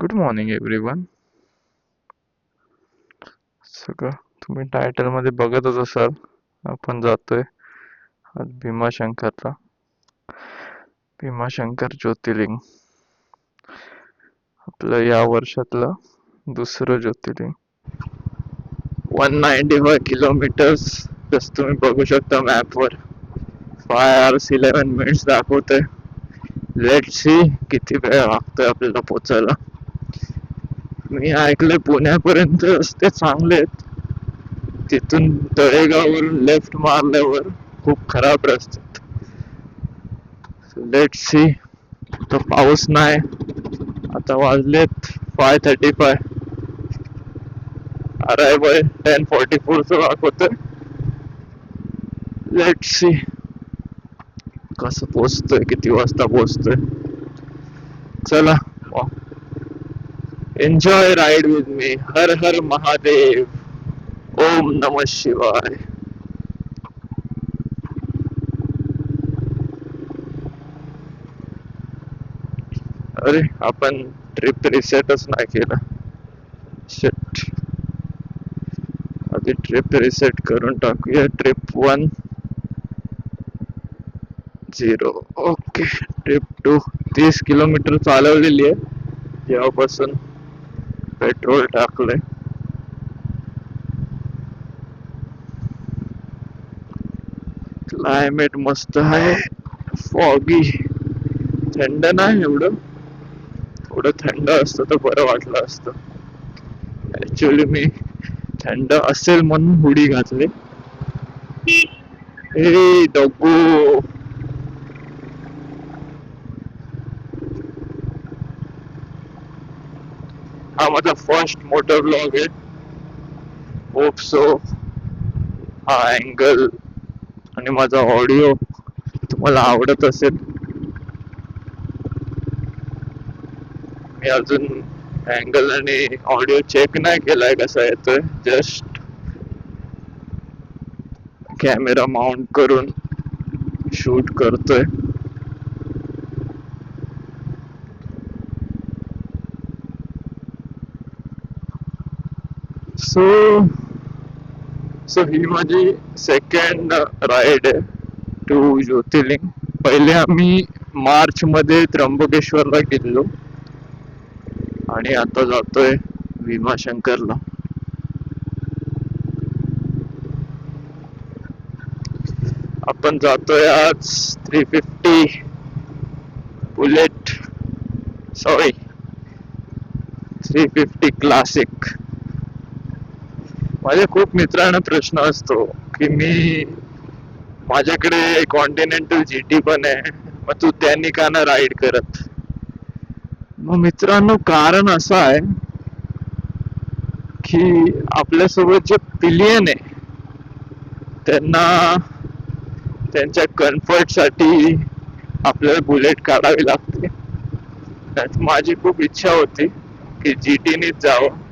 Good morning everyone. सगळं तुम्ही title मध्ये बघतच असाल. आपण जातोय आज भीमाशंकरला. भीमाशंकर ज्योतिर्लिंग आपलं या वर्षातलं दुसरं ज्योतिर्लिंग. 195 किलोमीटर्स. जसं तुम्ही बघू शकता मॅपवर 5 hours 11 minutes दाखवतंय. लेट सी किती वेळ लागतोय आपल्याला पोचायला. मी ऐकलंय पुण्यापर्यंत रस्ते चांगले आहेत, तिथून तळेगाववरून लेफ्ट मारल्यावर खूप खराब रस्ते. Let see. तो पाऊस नाही. आता वाजलेत 5:35. अरायवल 10:44 दाखवतंय. लेट सी कसं पोचतोय, किती वाजता पोचतोय. चला, एन्जॉय राईड विथ मी. हर हर महादेव. ओम नमः शिवाय. अरे आपण ट्रिप रिसेटच नाही केलं. शिट. आधी ट्रिप रिसेट करून टाकूया. ट्रिप 1-0. ओके. ट्रिप 2 30 किलोमीटर चालवलेली आहे जेव्हापासून पेट्रोल टाकलंय. क्लायमेट मस्त आहे. फॉगी. थंड नाही एवढं. थोडं थंड असतं तर बरं वाटलं असतं. ऍक्च्युली मी थंड असेल म्हणून हुडी घातली. हे डॉगू. हा माझा फर्स्ट मोटर ब्लॉग आहे. होप सो हा अँगल आणि माझा ऑडिओ तुम्हाला आवडत असेल. मी अजून अँगल आणि ऑडिओ चेक नाही केलाय कसा येतोय. जस्ट कॅमेरा माउंट करून शूट करतोय. सो सो ही माझी सेकंड राईड आहे टू ज्योतिर्लिंग. पहिले आम्ही मार्च मध्ये त्र्यंबकेश्वरला गेलो आणि आता जातोय भीमाशंकरला. आपण जातोय आज 350 बुलेट, सॉरी 350 क्लासिक. माझ्या खूप मित्रांना प्रश्न असतो की माझ्याकडे कॉन्टिनेंटल जीटी पण आहे, मग तू त्यांनी का ना राईड करत. मग मित्रांनो कारण असं आहे की आपल्यासोबत जे पिलियन आहे त्यांना त्यांच्या कम्फर्ट साठी आपल्याला बुलेट काढावी लागते. माझी खूप इच्छा होती की जीटीनीच जावं.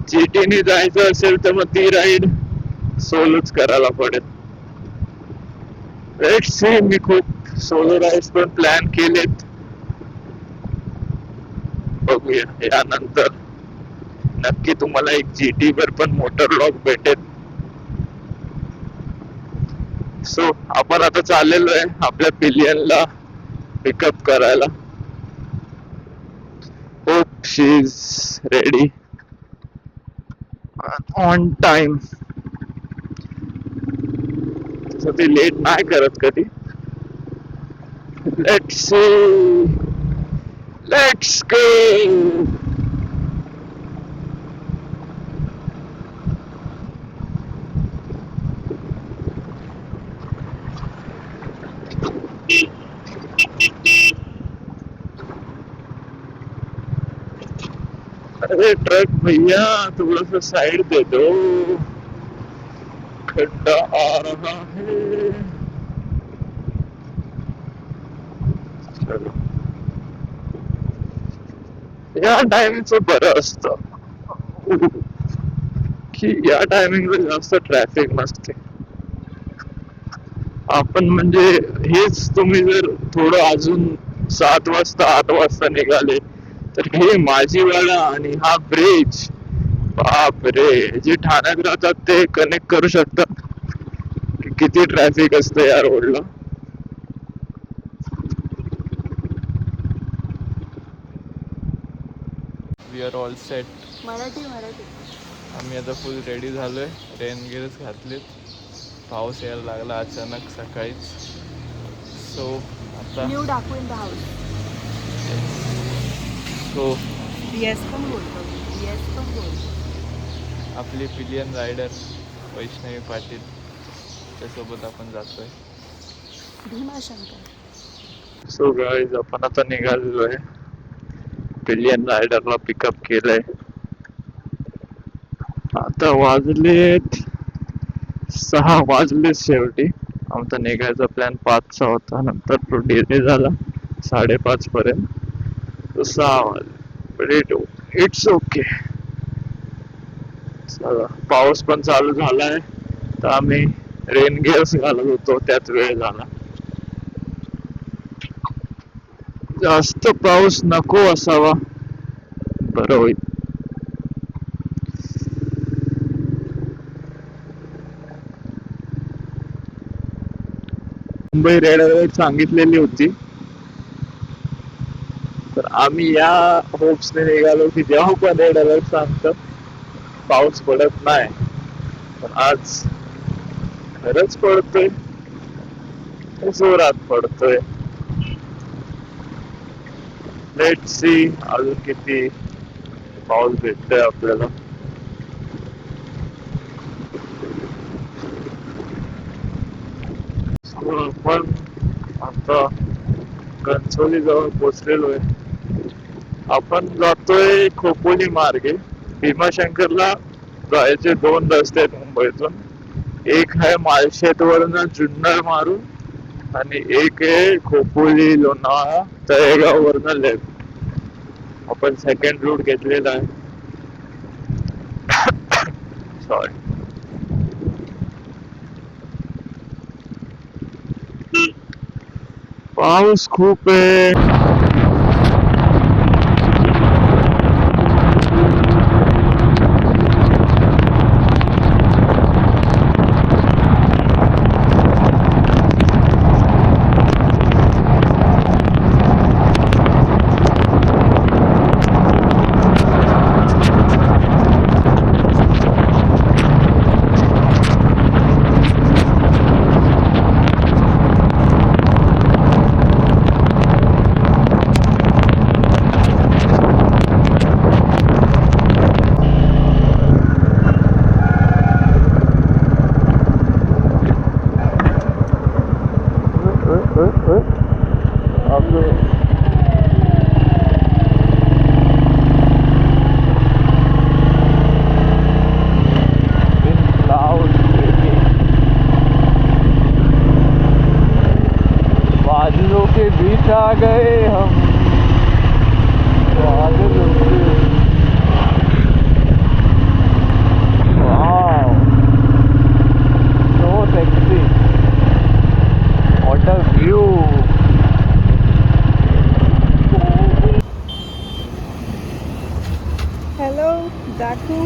जीटीनी जायचं असेल तर मग ती राईड सोलोच करायला पडेल. Let's see. मी खूप सोलो राईड्स पण प्लॅन केलेत. बघूया यानंतर नक्की तुम्हाला एक जीटी वर पण मोटर लॉक भेटेल. सो आपण आता चाललेलो आहे आपल्या पिलियनला पिकअप करायला. Hope she is ready on time. So ती लेट नाही करत कधी. Let's see. Let's go. अरे ट्रक भैया थोड़ा सा साइड दे दो, खड्डा आ रहा है. चलो. या टायमिंगचं बरं असतं की या टायमिंगला जास्त ट्रॅफिक नसते. आपण म्हणजे हेच तुम्ही जर थोडं अजून 7 वाजता 8 वाजता निघाले तर हे माझीवाडा आणि हा ब्रिज, बाप रे, जे ठाण्यात राहतात ते कनेक्ट करू शकतात की किती ट्रॅफिक असतं या रोडला. We are all set. Marathi Marathi. आम्ही आता फुल रेडी झालोय, रेन गिअर्स घातलेत. पाऊस यायला लागला अचानक सकाळीच. सो आता न्यू डाकू in the house. So yes पण बोलतो. येस पण बोलतो. आपली पिलियन रायडर वैष्णवी पाटील त्यासोबत आपण जातोय. भीमाशंकर. सो गाईज आपण आता निघालेलो आहे. पिलियन रायडरला पिकअप केलंय. आता वाजलेत 6 वाजले शेवटी. आमचा निघायचा प्लॅन 5चा होता, नंतर तो डिले झाला 5:30 पर्यंत. तो 6 वाजले, बट इट्स ओके. चला, पाऊस पण चालू झालाय तर आम्ही रेन गिअर्स घालत होतो, त्यात वेळ झाला. जास्त पाऊस नको असावा, बरं होईल. मुंबई रेड अलर्ट सांगितलेली होती, तर आम्ही या होप्सने निघालो की जेव्हा पण रेड अलर्ट सांगतात पाऊस पडत नाही. पण आज खरंच पडतोय, जोरात पडतोय. लेट्स सी अजून किती पाऊस भेटतोय आपल्याला. आपण आता कणसोली जवळ पोचलेलो आहे. आपण जातोय खोपोली मार्गे. भीमाशंकरला जायचे 2 रस्ते आहेत मुंबईतून. एक आहे माळशेत वरनं जुन्नर मारून आणि एक आहे खोपोली लोणावळा तळेगाव वरनं लेफ्ट. आपण सेकंड रूट घेतलेला आहे. सॉरी. पाऊस खूप आहे. बादलों के बीच आ गए हम, बादलों के। Wow, so sexy, what a view. Hello डाकू.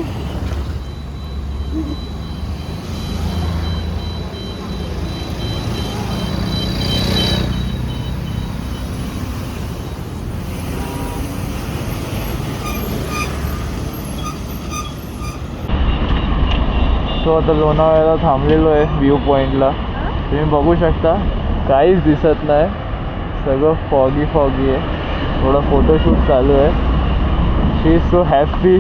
तो आता लोणावळ्याला थांबलेलो आहे व्ह्यू पॉईंटला. तुम्ही बघू शकता काहीच दिसत नाही, सगळं फॉगी फॉगी आहे. थोडा फोटोशूट चालू आहे. शी इज सो हॅपी.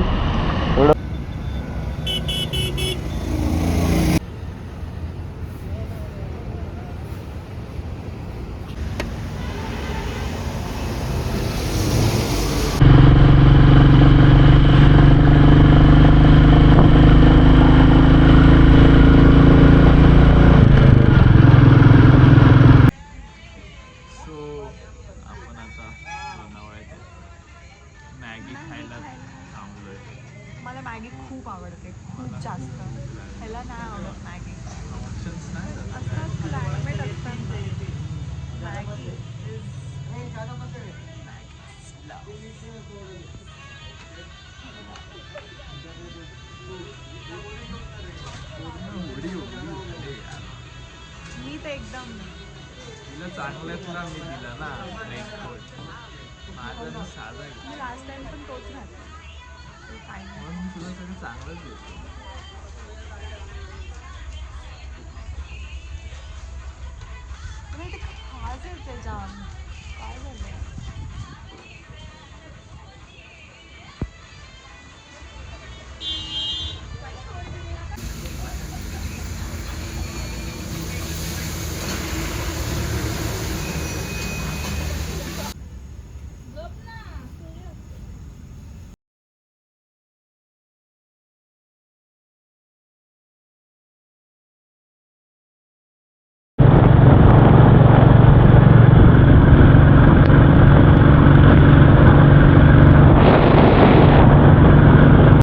आपण आता लोणावळ्यात मॅगी खायला थांबलोय. ते एकदम तिला चांगल्यातला मी दिला ना रेनकोट. माझा मी साधा घेतला. मी लास्ट टाइम पण तोच घातला. ते फायनल. म्हणून मी तुला सगळं चांगलंच देतो. अरे ते खास येते जाम. काय झालं?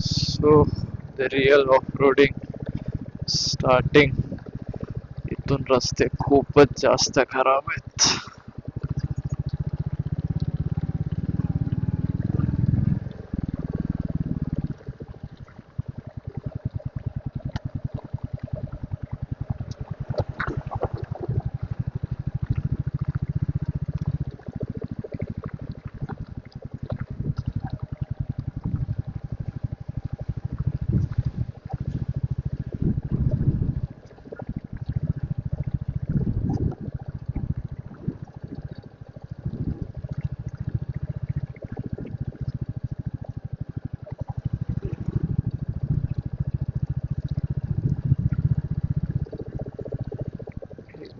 So the real off roading starting. इथून रस्ते खूपच जास्त खराब आहेत.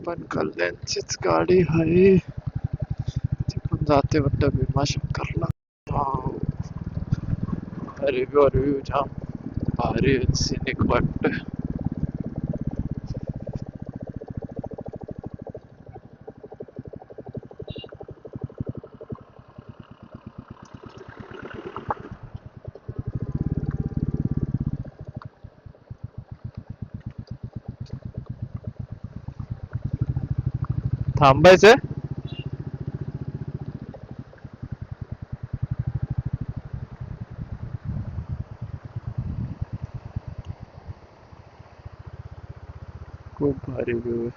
पण कल्याणचीच गाडी आहे. ती पण जाते वाटतं भीमाशंकरला. रिव्ह्यू जाम भारी सिनिक वाटत. थांबायचंय. खूप भारी व्ह्यू आहे.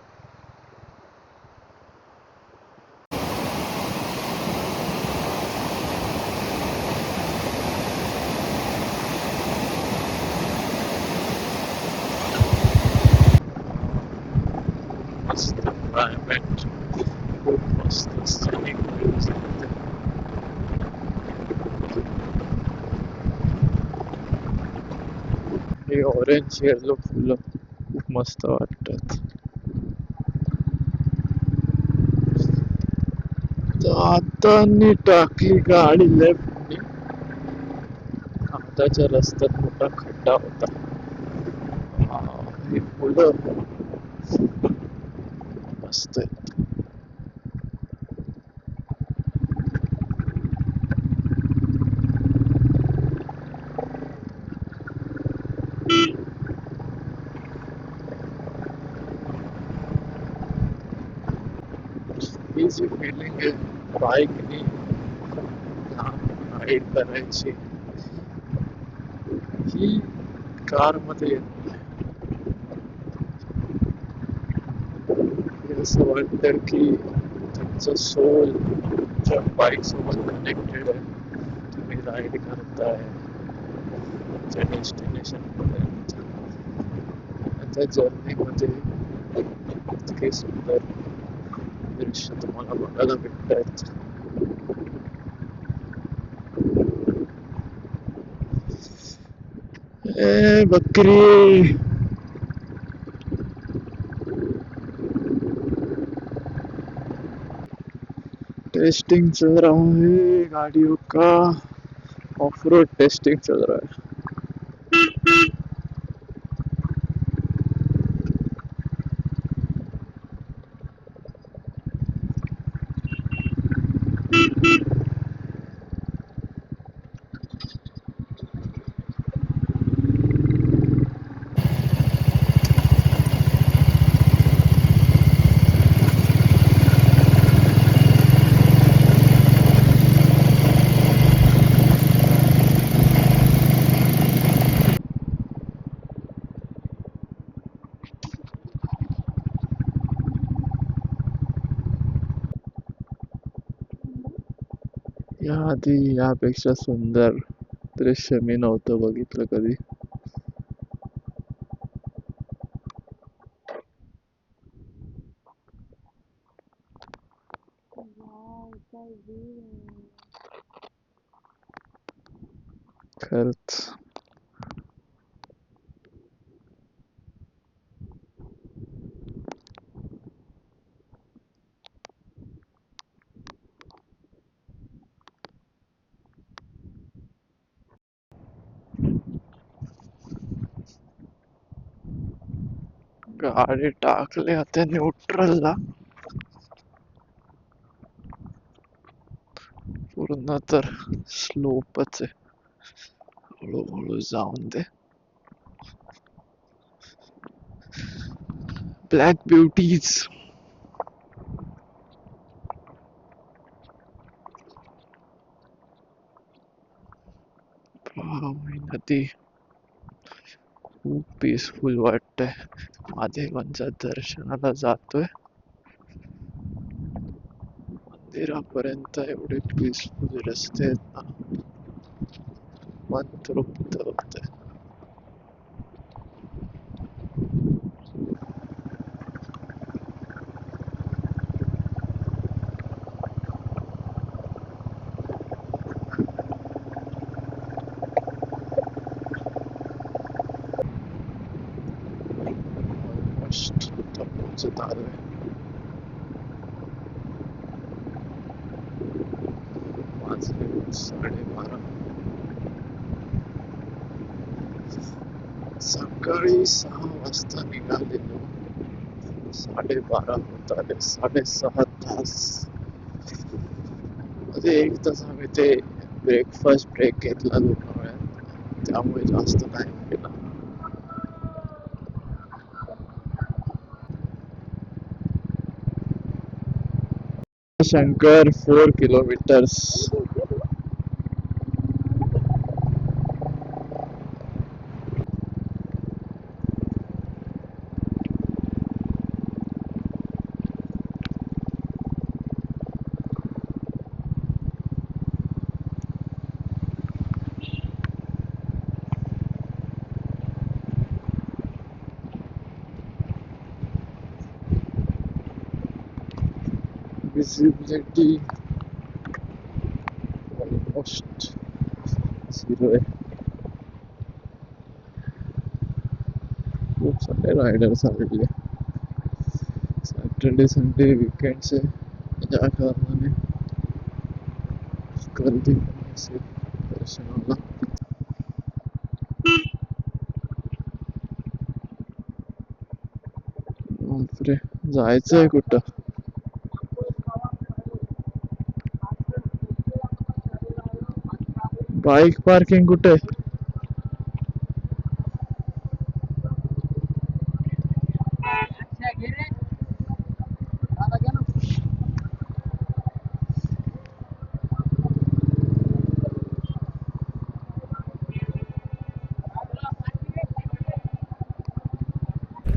मस्त क्लायमेट, खूप मस्त सिनिक व्ह्यूज आहेत. हे ऑरेंज येलो फुलं खूप मस्त वाटतात. आता टाकली गाडी लेफ्ट. आताच्या रस्त्यात मोठा खड्डा होता. ही फुलं मस्त आहेत. ही जी फिलिंग आहे बाईकनी राईड करायची, ही कार मध्ये येत नाही. असं वाटतं की तुमचं सोल तुमच्या बाईक सोबत कनेक्टेड आहे. तुम्ही राईड करताय तुमच्या डेस्टिनेशन पर्यंत. त्या जर्नी मध्ये इतके सुंदर दृश्य तुम्हाला बघायला भेटतायत. ए बकरी, टेस्टिंग चल रहा है गाड़ियों का. ऑफ रोड टेस्टिंग चल रहा है. याआधी यापेक्षा सुंदर दृश्य मी नव्हतं बघितलं कधी. खरंच गाडी टाकली आता न्यूट्रलला. पूर्ण तर स्लोपच आहे. हळूहळू जाऊन दे. ब्लॅक ब्युटीज. नदी खूप पीसफुल वाटतंय. महादेवांच्या दर्शनाला जातोय, मंदिरापर्यंत एवढे पीसफुल रस्ते आहेत ना, मन तृप्त होतंय. ऑलमोस्ट पोहोचत आलोय. वाजले 12:30. सकाळी 6 वाजता निघालेलो, 12:30 होत आले. 6.5 तास मध्ये 1 तास आम्ही ते ब्रेकफास्ट ब्रेक घेतला लोणावळ्यात, त्यामुळे जास्त टाइम गेला. शंकर 4 किलोमीटर्स. विजिबिलिटी ऑलमोस्ट 0 आहे. खूप सारे रायडर्स आलेले. सॅटर्डे संडे वीकेंडचे या कारणाने गर्दी कमी असेल दर्शनाला. बापरे, जायचंय कुठं? बाईक पार्किंग कुठे?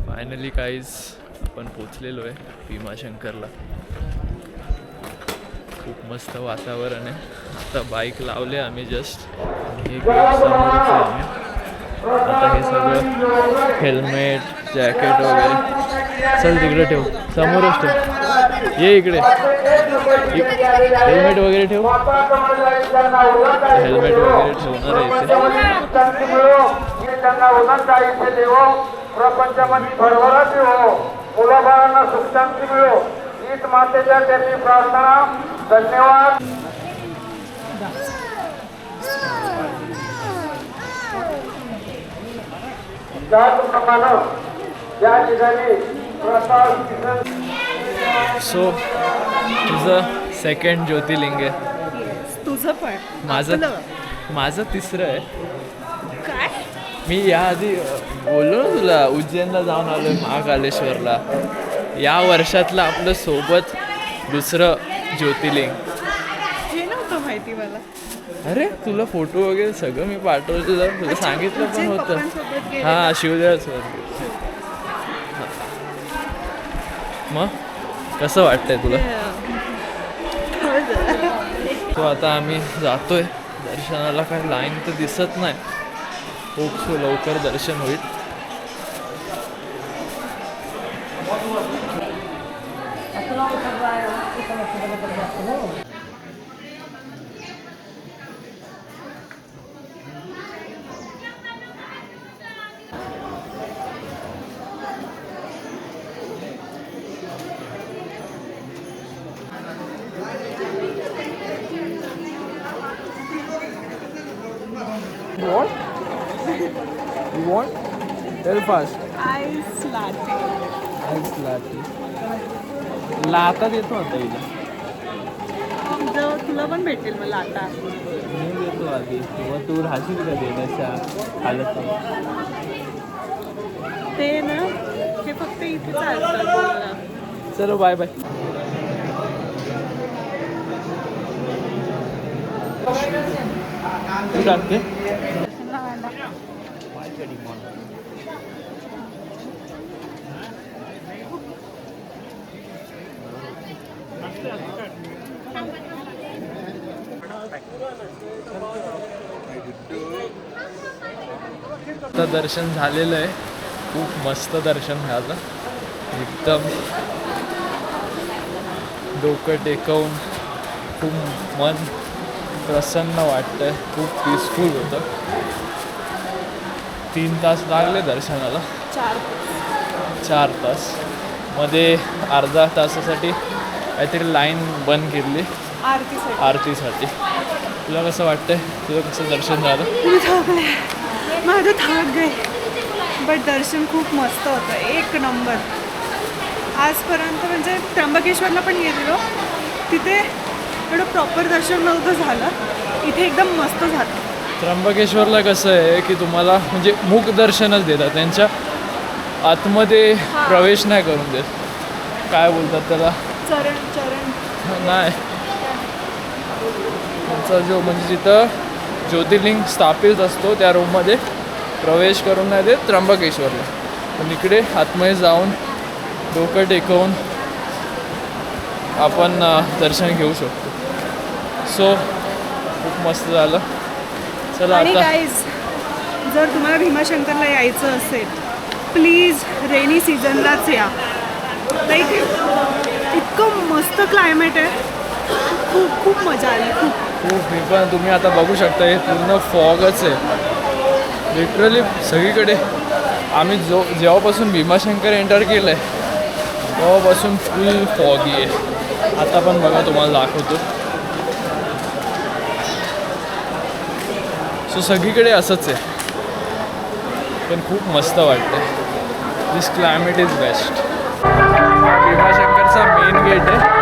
फायनली काहीच आपण पोचलेलो आहे भीमाशंकरला. खूप मस्त वातावरण आहे. आता बाईक लावले आम्ही जस्ट. हे गेट समोरच आहे आम्ही. आता हे सगळं हेल्मेट जॅकेट वगैरे चल तिकडे ठेव, समोरच ठेव. ये इकडे, हेल्मेट वगैरे ठेव. हेल्मेट वगैरे ठेवणार आहे इथे. प्रपंचामध्ये भरभराटी हो, मुलाबाळांना सुख शांती मिळो, हीच मातेच्या त्यांनी प्रार्थना. धन्यवाद. त्याचप्रमाणे या ठिकाणी सो तुझं सेकंड ज्योतिर्लिंग आहे. तुझं पण माझं तिसरं आहे. काय? मी याआधी बोललो ना तुला, उज्जैनला जाऊन आलोय, महाकालेश्वरला. या वर्षातलं आपलं सोबत दुसरं ज्योतिर्लिंग. हे नव्हतं माहिती मला. अरे तुला फोटो वगैरे सगळं मी पाठवलं, तुला सांगितलं पण होतं. हां, शिवदेवासोबत. मग कसं वाटतंय तुला? सो आता आम्ही जातोय दर्शनाला. काही लाईन तर दिसत नाही. खूप लवकर दर्शन होईल. What? You want? Tell fast. Ice latte. Ice latte. लाता देतो आता हिला. तुला पण भेटेल मला आता. मी देतो आधी. मग तू राहशील का देण्याच्या हालत? ते ना हे फक्त इथे चालतात. चलो बाय बाय. तू टाकते? आता दर्शन झालेलं आहे. खूप मस्त दर्शन मिळालं. एकदम डोकं टेकवून खूप मन प्रसन्न वाटतंय. खूप पीसफुल होतं. 3 तास लागले दर्शनाला. 4 तास. मध्ये अर्धा तासासाठी काहीतरी लाईन बंद केली आरतीसाठी. तुला कसं वाटतंय? तुझं कसं दर्शन झालं? माझं थाक गए. बट दर्शन खूप मस्त होतं. 1 नंबर. आजपर्यंत म्हणजे त्र्यंबकेश्वरला पण गेलेलो, तिथे एवढं प्रॉपर दर्शन नव्हतं झालं. इथे एकदम मस्त झालं. त्र्यंबकेश्वरला कसं आहे की तुम्हाला म्हणजे मुख दर्शनच देतात. त्यांच्या आतमध्ये प्रवेश नाही करून देत. काय बोलतात त्याला? चरण नाही. त्यांचा जो म्हणजे जिथं ज्योतिर्लिंग स्थापित असतो त्या रूममध्ये प्रवेश करून नाही देत त्र्यंबकेश्वरला. पण इकडे आतमध्ये जाऊन डोकं टेकवून आपण दर्शन घेऊ शकतो. सो खूप मस्त झालं. चला आणि आता गाईज, जर तुम्हाला भीमाशंकरला यायचं असेल प्लीज रेनी सीझनलाच या. लाईक इतकं मस्त क्लायमेट आहे. खूप खूप मजा आली. खूप मी पण तुम्ही आता बघू शकता हे पूर्ण फॉगच आहे. लिटरली सगळीकडे. आम्ही जेव्हापासून भीमाशंकर एंटर केलं आहे तेव्हापासून फुल फॉगी आहे. आता पण बघा तुम्हाला दाखवतो. सो सगळीकडे असंच आहे. पण खूप मस्त वाटतं. This climate is best. भीमाशंकरचा मेन गेट आहे.